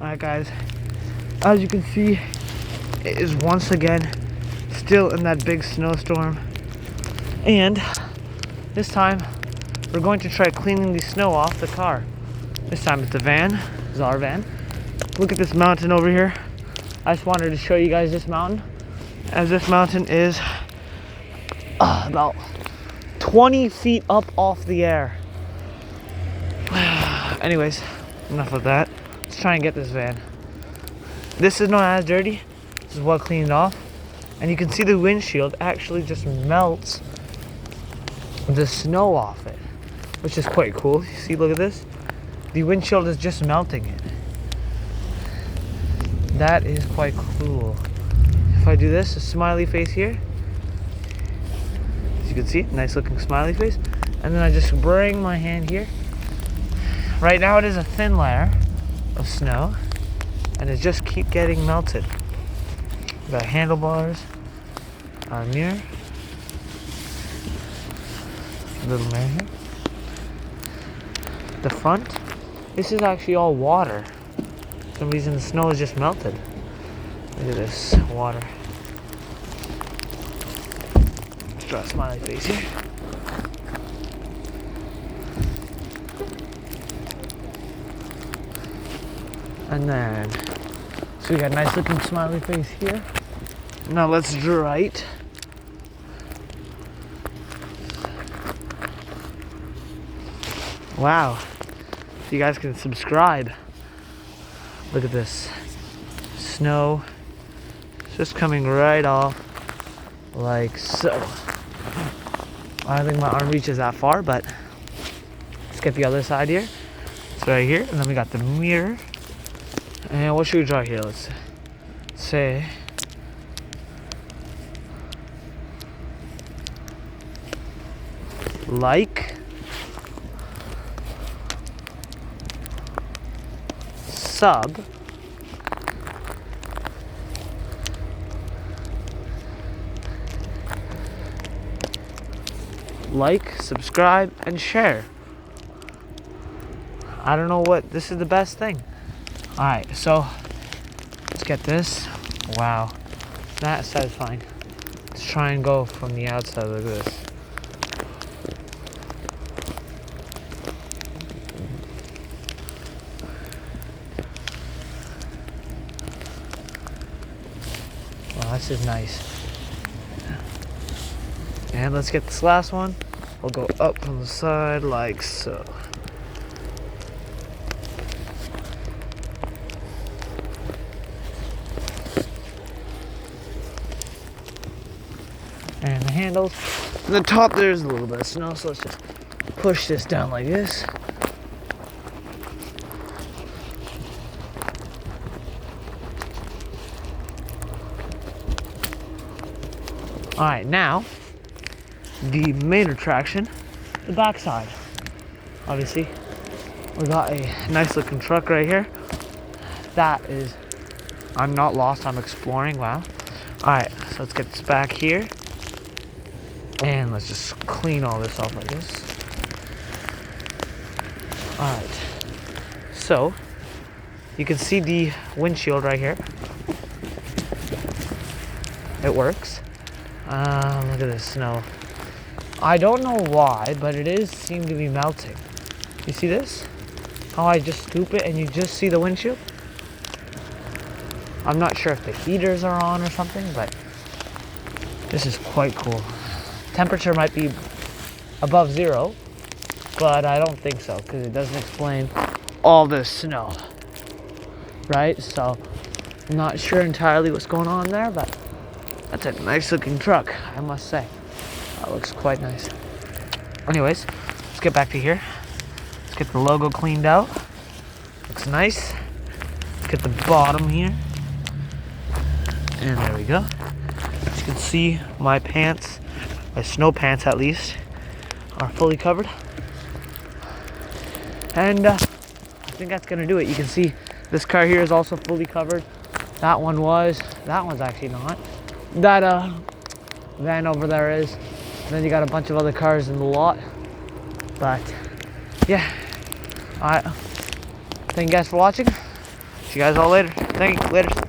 Alright guys, as you can see, it is once again still in that big snowstorm, and this time we're going to try cleaning the snow off the car. This time it's the van, it's our van. Look at this mountain over here. I just wanted to show you guys this mountain, as this mountain is about 20 feet up off the air. Anyways, enough of that. Let's try and get this van. This is not as dirty. This is well cleaned off. And you can see the windshield actually just melts the snow off it, which is quite cool. You see, look at this. The windshield is just melting it. That is quite cool. If I do this, a smiley face here. As you can see, nice looking smiley face. And then I just bring my hand here. Right now it is a thin layer of snow, and it just keep getting melted. We got handlebars, our mirror, a little mirror here. The front, this is actually all water. For some reason the snow is just melted. Look at this water. Let's draw a smiley face here. And then, so we got a nice looking smiley face here. Now let's draw it. Wow. If you guys can subscribe. Look at this. Snow. It's just coming right off. Like so. I don't think my arm reaches that far, but let's get the other side here. It's right here. And then we got the mirror. And what should we draw here? Let's say like, sub, like, subscribe, and share. I don't know what, this is the best thing. Alright, so let's get this. Wow, that's satisfying. Let's try and go from the outside like this. Wow, this is nice. And let's get this last one. We'll go up from the side like so. And the handles. And the top there's a little bit of snow, so let's just push this down like this. Alright, now the main attraction, the backside. Obviously, we got a nice looking truck right here. That is, I'm not lost, I'm exploring. Wow. Alright, so let's get this back here. And let's just clean all this off like this. Alright. So, you can see the windshield right here. It works. Look at this snow. I don't know why, but it is seem to be melting. You see this? How I just scoop it and you just see the windshield? I'm not sure if the heaters are on or something, but this is quite cool. Temperature might be above 0, but I don't think so because it doesn't explain all this snow, right? So I'm not sure entirely what's going on there, but that's a nice looking truck, I must say. That looks quite nice. Anyways, let's get back to here. Let's get the logo cleaned out. Looks nice. Let's get the bottom here. And there we go. As you can see, my pants, my snow pants at least, are fully covered. And I think that's gonna do it. You can see this car here is also fully covered. That one was. That one's actually not. That van over there is. And then you got a bunch of other cars in the lot. But yeah. Alright. Thank you guys for watching. See you guys all later. Thank you. Later.